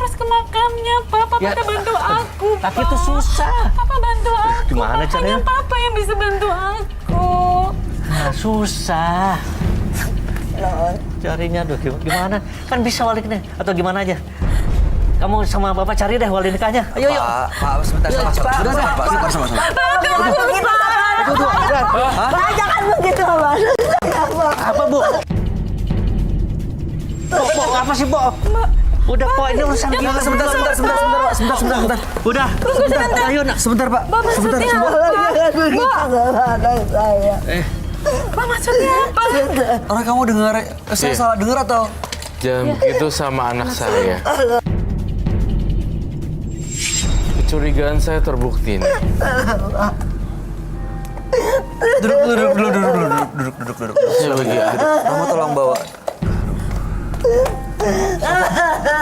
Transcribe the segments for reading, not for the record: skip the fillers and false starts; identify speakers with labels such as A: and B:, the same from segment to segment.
A: harus ke makamnya, Pak. Papa
B: Ya,
A: udah bantu aku, Pak.
B: Tapi itu susah.
A: Papa bantu aku.
B: Gimana
A: Hanya
B: caranya?
A: Papa yang bisa bantu aku.
B: Nah, susah.
C: Non.
B: Carinya aduh gimana? Kan bisa wali nikah atau gimana aja? Kamu sama Bapak cari deh wali nikahnya. Ayo, yuk.
D: Pak, sebentar, sama.
C: Pak, jangan begitu, Pak.
B: Apa, Bu? Bu, apa sih, Bu? Udah, Pak, ini urusan kita.
D: Sebentar, Pak.
B: Udah. Ayo, nak.
D: Sebentar, Pak. Sebentar.
C: Anak saya.
A: Pak, maksudnya apa?
D: Orang kamu dengar, saya salah dengar atau?
E: Jangan begitu sama anak saya. Kecurigaan saya terbukti nih.
D: Duduk. Kamu tolong bawa.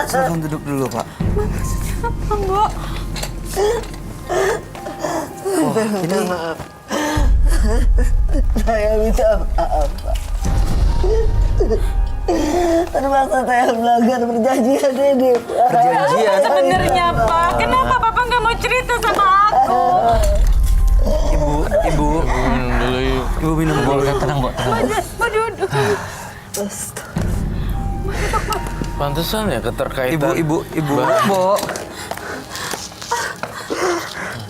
D: Silahkan duduk dulu, Pak.
A: Apa, Mbok?
C: Maaf. Saya minta maaf, Pak. Terpaksa saya melanggar perjanjian ini, Pak.
D: Perjanjian?
A: Sebenarnya, Pak, kenapa Papa nggak mau cerita sama aku?
D: Ibu.
E: Minum dulu yuk.
D: Ibu minum dulu.
B: Tenang, Bu. Tenang.
A: Mau duduk.
E: Pantesan ya keterkaitan.
D: Ibu. Bo.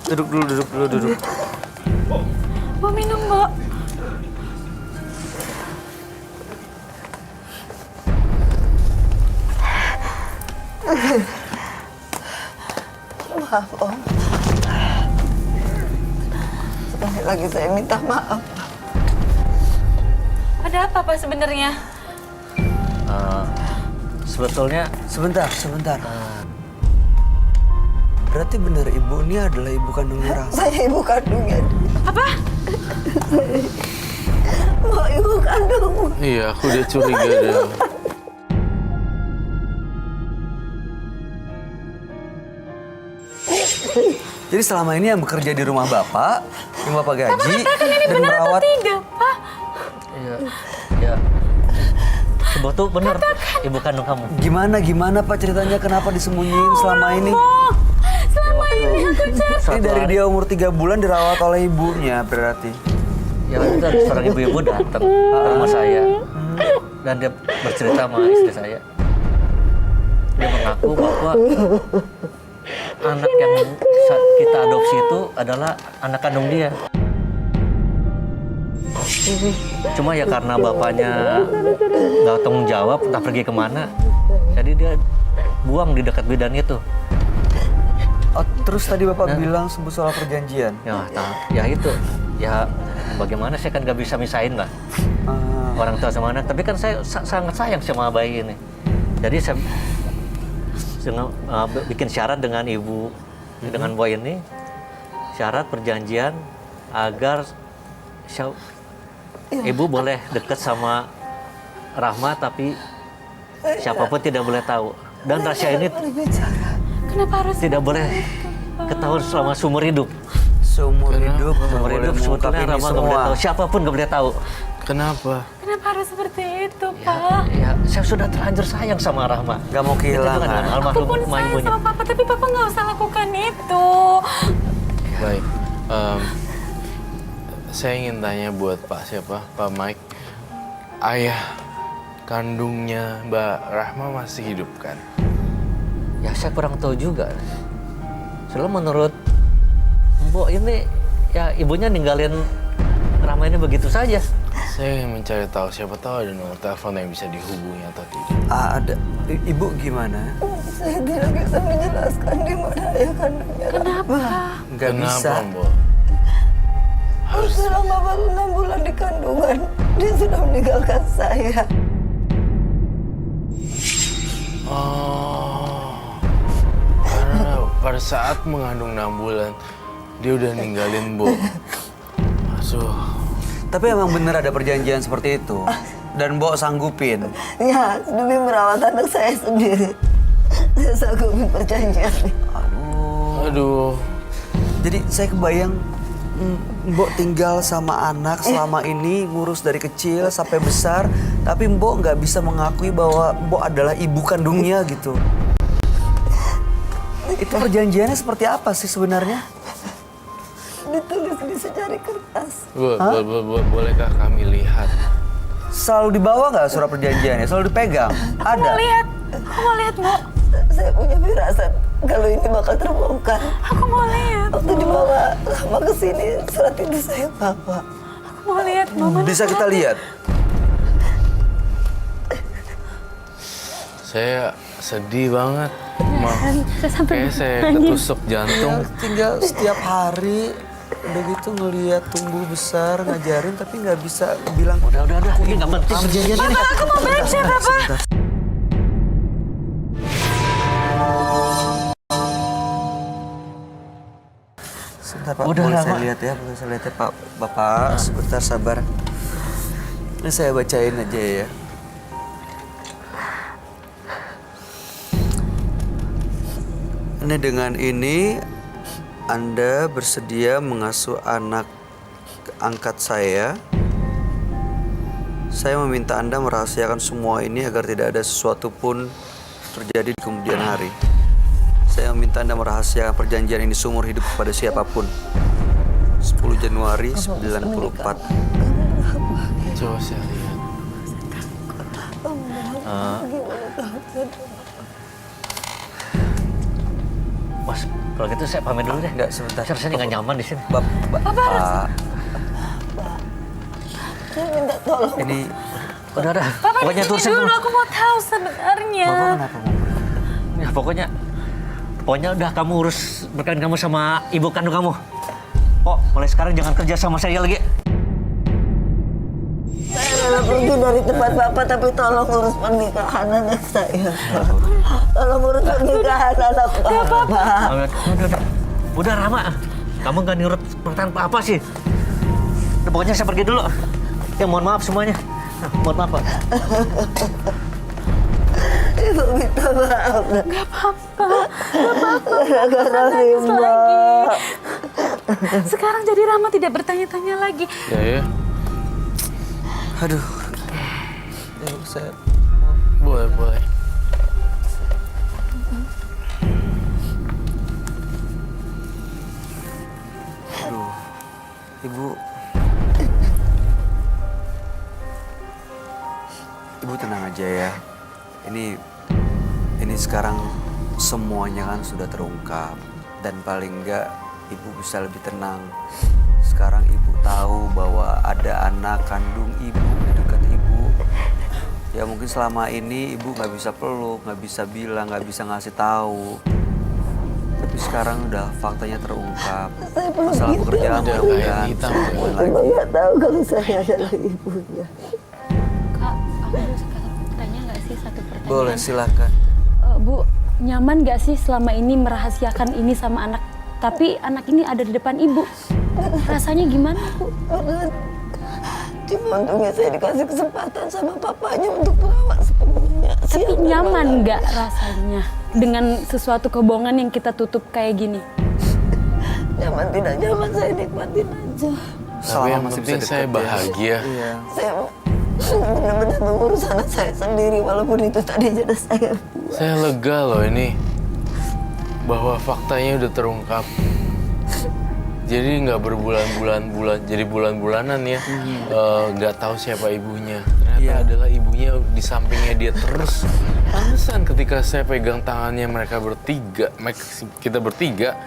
D: Duduk dulu.
A: Mau minum, Mbok?
C: Maaf, Om. Sekali lagi saya minta maaf.
A: Ada apa, Pak, sebenarnya?
B: Sebetulnya
D: Sebentar. Berarti benar ibu ini adalah ibu kandungnya Rahma.
C: Saya ibu kandungnya.
A: Apa?
C: Mau ibu kandung.
E: Iya, aku udah curiga deh.
D: Jadi selama ini yang bekerja di rumah Bapak, yang Bapak gaji
A: Ini
D: dan
A: benar atau
D: merawat.
A: tidak, Pak?
B: ya. Sebetulnya benar ibu kandung kamu.
D: Gimana Pak ceritanya kenapa disembunyiin selama ini?
A: Oh, selama ini aku cari.
D: Ini dari dia umur 3 bulan dirawat oleh ibunya berarti.
B: Ya itu ada seorang ibu-ibu datang ke rumah saya dan dia bercerita sama istri saya. Dia mengaku bahwa anak yang kita adopsi itu adalah anak kandung dia. Cuma ya karena bapaknya nggak tanggung jawab, entah pergi kemana, jadi dia buang di dekat bidan itu.
D: Oh, terus tadi Bapak bilang sebut soal perjanjian.
B: Ya itu, ya bagaimana saya kan nggak bisa misahin lah orang tua sama anak. Tapi kan saya sangat sayang sama bayi ini. Jadi saya bikin syarat dengan ibu, dengan boy ini, syarat perjanjian agar ibu boleh dekat sama Rahma, tapi siapapun tidak boleh tahu. Dan rahasia ini
A: Kenapa harus
B: tidak boleh ketahuan selama seumur hidup.
D: Seumur hidup,
B: Seumur
D: boleh
B: hidup
D: mengungkap
B: sebetulnya
D: ini
B: Rahma nggak boleh
D: semua.
B: tahu. Siapapun nggak boleh tahu.
E: Kenapa?
A: Kenapa harus seperti itu, Pak?
B: Ya, saya sudah terlanjur sayang sama Rahma.
D: Gak mau
B: Itu dengan
D: kehilangan.
A: Aku
B: almarhum
A: pun
B: emak
A: sayang
B: ibunya.
A: sama Papa, tapi Papa nggak usah lakukan itu.
E: Baik. Saya ingin tanya buat Pak Mike. Ayah kandungnya Mbak Rahma masih hidup kan?
B: Ya saya kurang tahu juga. Soalnya menurut Mbok ini ya ibunya ninggalin Rahma ini begitu saja.
E: Saya ingin mencari tahu, siapa tahu ada nomor telepon yang bisa dihubungi atau tidak.
D: Ada. Ibu gimana?
C: Saya tidak bisa menjelaskan di mana ayah kandungnya.
A: Kenapa?
D: Gak bisa.
E: Kenapa, Mbok?
C: Selama baru 6 bulan di kandungan, dia sudah meninggalkan saya.
E: Oh, karena pada saat mengandung 6 bulan, dia udah ninggalin Bo. Masuk.
D: Tapi emang bener ada perjanjian seperti itu. Dan Mbok sanggupin.
C: Ya, demi merawat anak saya sendiri. Saya sanggupin perjanjian.
E: Aduh.
D: Jadi saya kebayang Mbok tinggal sama anak selama ini, ngurus dari kecil sampai besar, tapi Mbok nggak bisa mengakui bahwa Mbok adalah ibu kandungnya gitu. Itu perjanjiannya seperti apa sih sebenarnya?
C: Ditulis di secari kertas.
E: Bolehkah kami lihat?
D: Selalu dibawa nggak surat perjanjiannya? Selalu dipegang?
A: Aku mau
D: Ada?
A: lihat. Aku mau lihat, Bu.
C: Saya punya firasat kalau ini bakal terbongkar.
A: Aku mau lihat.
C: Waktu dibawa Rahma ke sini, surat itu saya bawa.
A: Aku mau lihat, Bu. Mana
D: Bisa kita lihat?
E: Saya sedih banget.
A: Saya sampai
E: Kayak saya
A: nangis.
E: ketusuk jantung.
D: Tinggal setiap hari udah gitu ngelihat tumbuh besar, ngajarin tapi nggak bisa bilang.
B: Udah. Ini nggak penting perjanjian ini.
A: Aku mau baca, Bapak.
D: Sebentar Pak,
B: Udah,
D: boleh
B: Rama.
D: saya lihat ya? Boleh saya lihat ya Pak? Bapak, sebentar sabar. Ini saya bacain aja ya. Ini dengan ini Anda bersedia mengasuh anak angkat saya. Saya meminta Anda merahasiakan semua ini agar tidak ada sesuatu pun terjadi di kemudian hari. Saya meminta Anda merahasiakan perjanjian ini seumur hidup kepada siapapun. 10 Januari 94.
E: Coba saya lihat.
B: Mas, kalau gitu saya pamit dulu deh.
D: Enggak, sebentar.
B: Saya rasanya nggak nyaman di sini.
D: Pak,
C: Saya minta tolong.
D: ini
B: Udah.
A: Bapak
B: Pokoknya
A: di
B: tulisin
A: sini dulu.
B: dulu.
A: Aku mau tahu sebenarnya.
D: Bapak kenapa ngobrol?
B: Ya, pokoknya udah kamu urus berkaitan kamu sama ibu kandung kamu. Oh, mulai sekarang jangan kerja sama saya lagi.
C: Saya rela pergi dari tempat Bapak, tapi tolong urus pernikahan anak saya. Tolong urus pernikahan anak Bapak.
B: Udah Rama, kamu nggak nurut perkataan apa sih? Udah, pokoknya saya pergi dulu. Ya mohon maaf semuanya. Mohon maaf Pak.
C: Ibu minta maaf.
A: Gak apa-apa.
C: Gara-gara
A: Nangis
C: Rimba.
A: lagi. Sekarang jadi Rama tidak bertanya-tanya lagi.
E: Ya.
D: Aduh. Ya, saya
E: Boleh.
D: Aduh. Ibu tenang aja ya. Ini sekarang semuanya kan sudah terungkap dan paling enggak ibu bisa lebih tenang. Sekarang ibu tahu bahwa ada anak kandung ibu di dekat ibu. Ya mungkin selama ini ibu nggak bisa peluk, nggak bisa bilang, nggak bisa ngasih tahu. Tapi sekarang udah faktanya terungkap. Masalah pekerjaan
E: Ada
D: mudah-mudahan
E: kain hitam.
D: bisa ngomongin lagi.
C: Ibu nggak tahu kalau saya adalah ibunya.
F: Kak, aku boleh sekarang tanya nggak sih satu pertanyaan?
D: Boleh, silakan.
F: Bu, nyaman nggak sih selama ini merahasiakan ini sama anak? Tapi anak ini ada di depan ibu. Rasanya gimana, Bu?
C: Karena cuma untungnya saya dikasih kesempatan sama papanya untuk merawat sepenuhnya.
F: Tapi
C: Siang dan
F: nyaman
C: malam.
F: nggak rasanya dengan sesuatu kebohongan yang kita tutup kayak gini?
C: Nyaman tidak nyaman saya nikmatin aja.
E: Tapi yang
D: masih
E: penting
D: bisa
E: saya
D: deket ya.
E: bahagia.
D: Iya.
C: Saya benar-benar mengurus anak saya sendiri walaupun itu tadi jodoh saya.
E: Saya lega loh ini bahwa faktanya udah terungkap. Jadi nggak berbulan-bulan, jadi bulan-bulanan ya, nggak tahu siapa ibunya. Ternyata
D: Iya.
E: adalah ibunya di sampingnya dia terus. Pantesan ketika saya pegang tangannya mereka bertiga, kita bertiga,